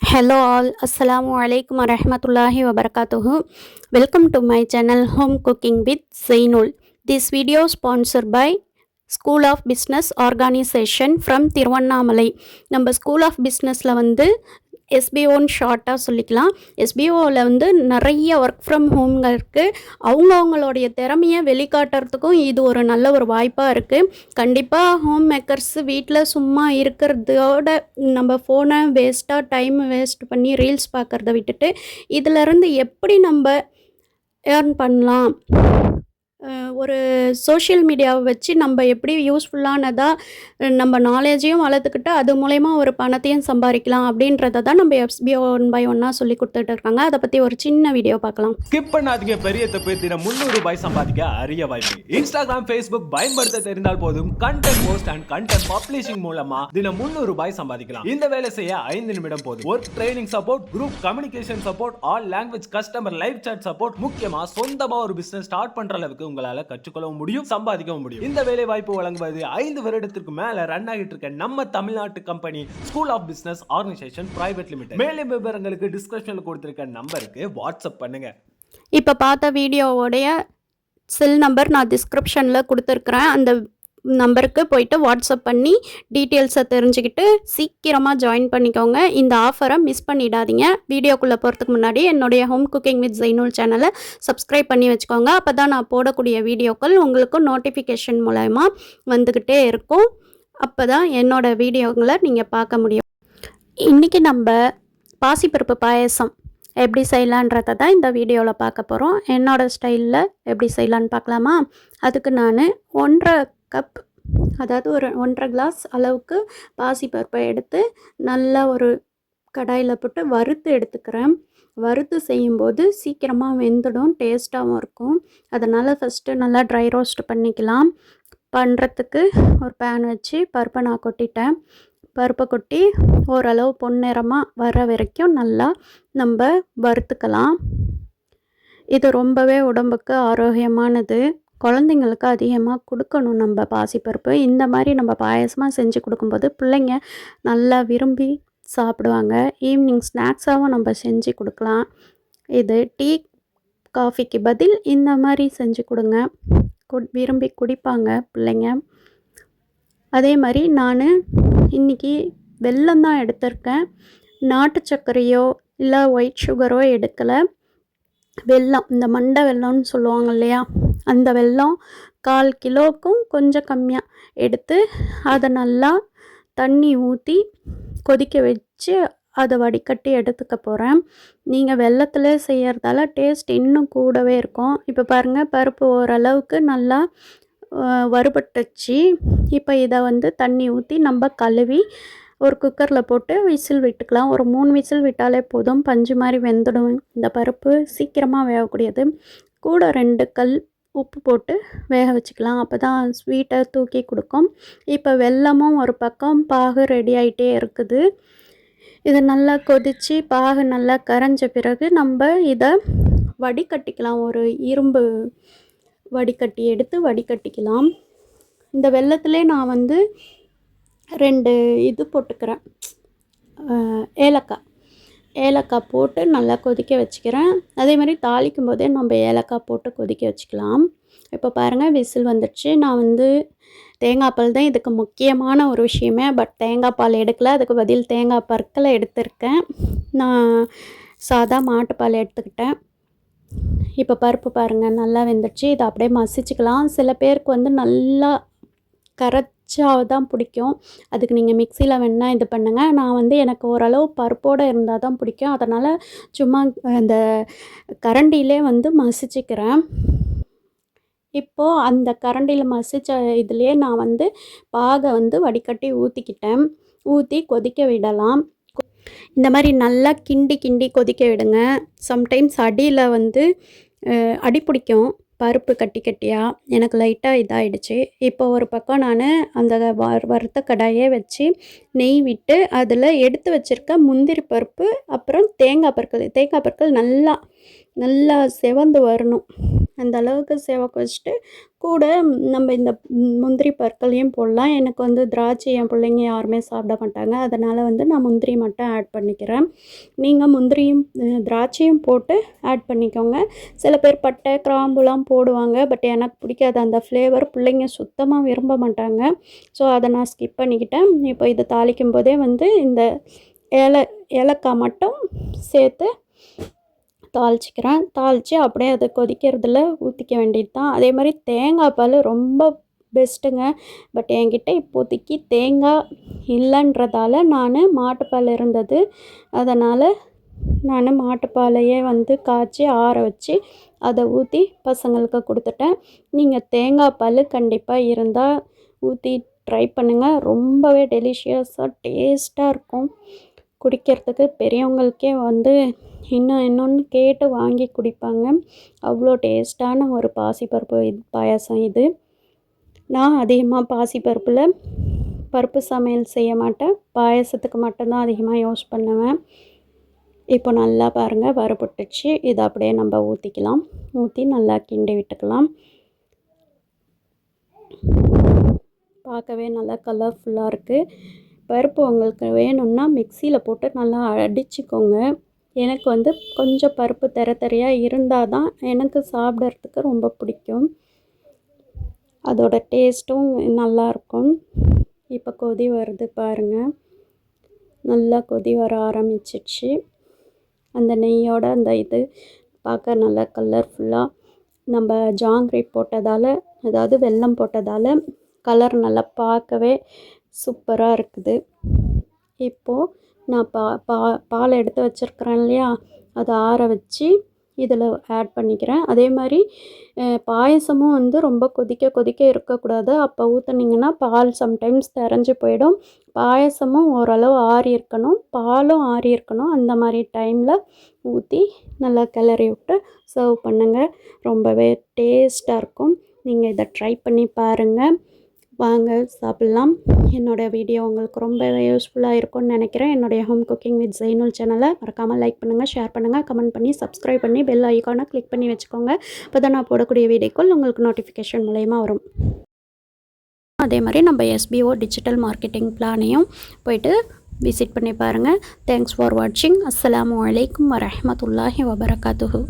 Hello all, Assalamu alaikum warahmatullahi wabarakatuh. Welcome to my channel Home Cooking with Zainul. This video sponsored by School of Business Organization from Tiruvannamalai. நம்ம School of Businessல எஸ்பிஓன்னு ஷார்ட்டாக சொல்லிக்கலாம். எஸ்பிஓவில் நிறைய work from ஹோம்ங்க இருக்குது. அவங்களுடைய திறமையை வெளிக்காட்டுறதுக்கும் இது ஒரு நல்ல ஒரு வாய்ப்பாக இருக்குது. கண்டிப்பாக ஹோம் மேக்கர்ஸ் வீட்டில் சும்மா இருக்கிறதோட நம்ம ஃபோனை வேஸ்ட்டாக டைம் வேஸ்ட் பண்ணி ரீல்ஸ் பார்க்குறத விட்டுட்டு இதிலருந்து எப்படி நம்ம ஏர்ன் பண்ணலாம், ஒரு சோஷியல் மீடியாவை வச்சு நம்ம எப்படி யூஸ்ஃபுல்லானதாக நம்ம நாலேஜையும் வளர்த்துக்கிட்டு அது மூலயமா ஒரு பணத்தையும் சம்பாதிக்கலாம் அப்படின்றத தான் நம்ம எஸ்பிஓ 1 by 1 சொல்லி கொடுத்துட்டு இருக்காங்க. அதை பற்றி ஒரு சின்ன வீடியோ பார்க்கலாம். ஸ்கிப் பண்ணாதீங்க. பெரிய தப்பு. தினம் 300 ரூபாய் சம்பாதிக்க அரிய வாய்ப்பு. இன்ஸ்டாகிராம், ஃபேஸ்புக் பயன்படுத்த தெரிந்தால் போதும் content post and content publishing மூலமா தினம் 300 ரூபாய் சம்பாதிக்கலாம். இந்த வேலை செய்ய 5 நிமிடம் போதும். Work training support, group communication support, all language customer live chat support, முக்கியமா சொந்தமா ஒரு பிசினஸ் ஸ்டார்ட் பண்ற அளவுக்கு உங்களால கற்றுக்கொள்ளவும் முடியும், சம்பாதிக்கவும் முடியும். இந்த வேலை வாய்ப்பு வழங்குவது 5 வருடத்திற்கு மேல ரன் ஆகிட்டு இருக்க நம்ம தமிழ்நாட்டு company school of business organisation private limited. மேலும் விவரங்களுக்கு டிஸ்கிரிப்ஷன்ல கொடுத்திருக்க நம்பருக்கு வாட்ஸ்அப் பண்ணுங்க. இப்ப பார்த்த வீடியோவோடைய செல் நம்பர் நான் டிஸ்கிரிப்ஷனில் கொடுத்துருக்குறேன். அந்த நம்பருக்கு போயிட்டு வாட்ஸ்அப் பண்ணி டீட்டெயில்ஸை தெரிஞ்சுக்கிட்டு சீக்கிரமாக ஜாயின் பண்ணிக்கோங்க. இந்த ஆஃபரை மிஸ் பண்ணிடாதீங்க. வீடியோக்குள்ளே போகிறதுக்கு முன்னாடி என்னுடைய ஹோம் குக்கிங் வித் ஜைனுல் சேனலை சப்ஸ்கிரைப் பண்ணி வச்சுக்கோங்க. அப்போ தான் நான் போடக்கூடிய வீடியோக்கள் உங்களுக்கு நோட்டிஃபிகேஷன் மூலமா வந்துக்கிட்டே இருக்கும். அப்போ தான் என்னோடய வீடியோங்களை நீங்கள் பார்க்க முடியும். இன்றைக்கி நம்ம பாசிப்பருப்பு பாயசம் எப்படி செய்யலான்றதை தான் இந்த வீடியோவில் பார்க்க போகிறோம். என்னோடய ஸ்டைலில் எப்படி செய்யலான்னு பார்க்கலாமா? அதுக்கு நான் 1.5 கப், அதாவது ஒரு 1.5 கிளாஸ் அளவுக்கு பாசிப்பருப்பை எடுத்து நல்லா ஒரு கடாயில் போட்டு வறுத்து எடுத்துக்கிறேன். வறுத்து செய்யும்போது சீக்கிரமாக வெந்துடும், டேஸ்ட்டாகவும் இருக்கும். அதனால் ஃபஸ்ட்டு நல்லா ட்ரை ரோஸ்ட் பண்ணிக்கலாம். பண்ணுறதுக்கு ஒரு பேன் வச்சு பருப்பை நான் கொட்டிட்டேன். பருப்பை கொட்டி ஓரளவு பொன்னிறமாக வர வரைக்கும் நல்லா நம்ம வறுத்துக்கலாம். இது ரொம்பவே உடம்புக்கு ஆரோக்கியமானது. குழந்தைங்களுக்கு அதிகமாக கொடுக்கணும் நம்ம பாசிப்பருப்பு. இந்த மாதிரி நம்ம பாயசமாக செஞ்சு கொடுக்கும்போது பிள்ளைங்க நல்லா விரும்பி சாப்பிடுவாங்க. ஈவினிங் ஸ்நாக்ஸாகவும் நம்ம செஞ்சு கொடுக்கலாம். இது டீ காஃபிக்கு பதில் இந்த மாதிரி செஞ்சு கொடுங்க, விரும்பி குடிப்பாங்க பிள்ளைங்க. அதே மாதிரி நான் இன்றைக்கி வெல்லம் தான் எடுத்திருக்கேன். நாட்டு சர்க்கரையோ இல்லை ஒயிட் சுகரோ எடுக்கலை. வெல்லம், இந்த மண்டை வெல்லம்னு சொல்லுவாங்க இல்லையா, அந்த வெல்லம் 1/4 கிலோவுக்கும் கொஞ்சம் கம்மியாக எடுத்து அதை நல்லா தண்ணி ஊற்றி கொதிக்க வச்சு அதை வடிகட்டி எடுத்துக்க போகிறேன். நீங்கள் வெல்லத்தில் செய்கிறதால டேஸ்ட் இன்னும் கூடவே இருக்கும். இப்போ பாருங்கள், பருப்பு ஓரளவுக்கு நல்லா வறுபட்டுச்சு. இப்போ இதை தண்ணி ஊற்றி நம்ம கழுவி ஒரு குக்கரில் போட்டு விசில் விட்டுக்கலாம். ஒரு 3 விசில் விட்டாலே போதும், பஞ்சு மாதிரி வெந்துடும். இந்த பருப்பு சீக்கிரமாக வேகக்கூடியது. கூட 2 கல் உப்பு போட்டு வேக வச்சுக்கலாம். அப்போ தான் ஸ்வீட்டை தூக்கி கொடுக்கும். இப்போ வெல்லமும் ஒரு பக்கம் பாகு ரெடி ஆகிட்டே இருக்குது. இது நல்லா கொதித்து பாகு நல்லா கரைஞ்ச பிறகு நம்ம இதை வடிகட்டிக்கலாம். ஒரு இரும்பு வடிகட்டி எடுத்து வடிகட்டிக்கலாம். இந்த வெல்லத்திலே நான் 2 இது போட்டுக்கிறேன், ஏலக்காய் போட்டு நல்லா கொதிக்க வச்சுக்கிறேன். அதே மாதிரி தாளிக்கும் போதே நம்ம ஏலக்காய் போட்டு கொதிக்க வச்சுக்கலாம். இப்போ பாருங்கள், விசில் வந்துடுச்சு. நான் தேங்காய் பால் தான் இதுக்கு முக்கியமான ஒரு விஷயமே. பட் தேங்காய் பால் எடுக்கலை, அதுக்கு பதில் தேங்காய் பற்களை எடுத்திருக்கேன். நான் சாதா மாட்டுப்பால் எடுத்துக்கிட்டேன். இப்போ பருப்பு பாருங்கள் நல்லா வெந்துடுச்சு. இதை அப்படியே மசிச்சுக்கலாம். சில பேருக்கு நல்லா கரைச்சா தான் பிடிக்கும். அதுக்கு நீங்கள் மிக்சியில் வேணால் இது பண்ணுங்கள். நான் எனக்கு ஓரளவு பருப்போடு இருந்தால் தான் பிடிக்கும். அதனால் சும்மா அந்த கரண்டியிலே மசிச்சுக்கிறேன். இப்போது அந்த கரண்டியில் மசித்த இதுலேயே நான் பாகை வடிகட்டி ஊற்றிக்கிட்டேன். ஊற்றி கொதிக்க விடலாம். இந்த மாதிரி நல்லா கிண்டி கொதிக்க விடுங்க. சம்டைம்ஸ் அடியில் அடி பிடிக்கும், பருப்பு கட்டி கட்டியாக. எனக்கு லைட்டாக இதாகிடுச்சு. இப்போ ஒரு பக்கம் நான் அந்த வறுத்த கடாயை வச்சு நெய் விட்டு அதில் எடுத்து வச்சுருக்க முந்திரி பருப்பு, அப்புறம் தேங்காய் பற்கள் நல்லா செவந்து வரணும். அந்த அளவுக்கு சிவக்க வச்சுட்டு கூட நம்ம இந்த முந்திரி பற்களையும் போடலாம். எனக்கு வந்து திராட்சை என் பிள்ளைங்க யாருமே சாப்பிட மாட்டாங்க. அதனால் வந்து நான் முந்திரி மட்டும் ஆட் பண்ணிக்கிறேன். நீங்கள் முந்திரியும் திராட்சையும் போட்டு ஆட் பண்ணிக்கோங்க. சில பேர் பட்டை கிராம்புலாம் போடுவாங்க. பட் எனக்கு பிடிக்காது அந்த ஃப்ளேவர். பிள்ளைங்க சுத்தமாக விரும்ப மாட்டாங்க. ஸோ அதை நான் ஸ்கிப் பண்ணிக்கிட்டேன். இப்போ இதை தாளிக்கும் போதே வந்து இந்த ஏலக்காய் மட்டும் சேர்த்து தாளிச்சிக்கிறேன். தாளித்து அப்படியே அதை கொதிக்கிறதுல ஊற்றிக்க வேண்டியது தான். அதே மாதிரி தேங்காய் பால் ரொம்ப பெஸ்ட்டுங்க. பட் என்கிட்ட இப்போதைக்கு தேங்காய் இல்லைன்றதால நான் மாட்டுப்பால் இருந்தது. அதனால் நான் மாட்டுப்பாலையே வந்து காய்ச்சி ஆற வச்சு அதை ஊற்றி பசங்களுக்கு கொடுத்துட்டேன். நீங்கள் தேங்காய் பால் கண்டிப்பாக இருந்தால் ஊற்றி ட்ரை பண்ணுங்கள். ரொம்பவே டெலிஷியஸாக டேஸ்ட்டாக இருக்கும். குடிக்கிறதுக்கு பெரியவங்களுக்கே வந்து இன்னொன்று கேட்டு வாங்கி குடிப்பாங்க. அவ்வளோ டேஸ்ட்டான ஒரு பாசிப்பருப்பு பாயாசம் இது. நான் அதிகமாக பாசிப்பருப்பில் பருப்பு சமையல் செய்ய மாட்டேன். பாயாசத்துக்கு மட்டும்தான் அதிகமாக யூஸ் பண்ணுவேன். இப்போ நல்லா பாருங்கள் வறுபட்டுச்சு. இதை அப்படியே நம்ம ஊற்றிக்கலாம். ஊற்றி நல்லா கிண்டி விட்டுக்கலாம். பார்க்கவே நல்லா கலர்ஃபுல்லாக இருக்குது. பருப்பு உங்களுக்கு வேணும்னா மிக்சியில் போட்டு நல்லா அடிச்சுக்கோங்க. எனக்கு வந்து கொஞ்சம் பருப்பு தரையாக இருந்தால் தான் எனக்கு சாப்பிட்றதுக்கு ரொம்ப பிடிக்கும். அதோட டேஸ்ட்டும் நல்லாயிருக்கும். இப்போ கொதி வருது பாருங்கள். நல்லா கொதி வர ஆரம்பிச்சிடுச்சு. அந்த நெய்யோட அந்த இது பார்க்க நல்லா கலர்ஃபுல்லாக நம்ம ஜாங்கிரி போட்டதால், அதாவது வெல்லம் போட்டதால் கலர் நல்லா பார்க்கவே சூப்பராக இருக்குது. இப்போது நான் பால் எடுத்து வச்சுருக்கிறேன் இல்லையா, அதை ஆற வச்சு இதில் ஆட் பண்ணிக்கிறேன். அதே மாதிரி பாயசமும் வந்து ரொம்ப கொதிக்க இருக்கக்கூடாது. அப்போ ஊற்றுனீங்கன்னா பால் சம்டைம்ஸ் திரஞ்சு போயிடும். பாயசமும் ஓரளவு ஆறி இருக்கணும், பாலும் ஆறி இருக்கணும். அந்த மாதிரி டைமில் ஊற்றி நல்லா கிளறி விட்டு சர்வ் பண்ணுங்கள். ரொம்பவே டேஸ்ட்டாக இருக்கும். நீங்கள் இதை ட்ரை பண்ணி பாருங்கள். வாங்க சாப்பிட்லாம். என்னோடய வீடியோ உங்களுக்கு ரொம்பவே யூஸ்ஃபுல்லாக இருக்கும்னு நினைக்கிறேன். என்னுடைய ஹோம் குக்கிங் வித் ஜெயினுல் சேனலை மறக்காமல் லைக் பண்ணுங்கள், ஷேர் பண்ணுங்கள், கமெண்ட் பண்ணி சப்ஸ்கிரைப் பண்ணி பெல் ஐக்கானை கிளிக் பண்ணி வச்சுக்கோங்க. அப்போ தான் நான் போடக்கூடிய வீடியோக்கள் உங்களுக்கு நோட்டிஃபிகேஷன் மூலயமா வரும். அதே மாதிரி நம்ம SBO டிஜிட்டல் மார்க்கெட்டிங் பிளானையும் போய்ட்டு விசிட் பண்ணி பாருங்கள். தேங்க்ஸ் ஃபார் வாட்சிங். அஸ்ஸலாமு அலைக்கும் வரஹ்மத்துல்லாஹி வபரகாத்துஹு.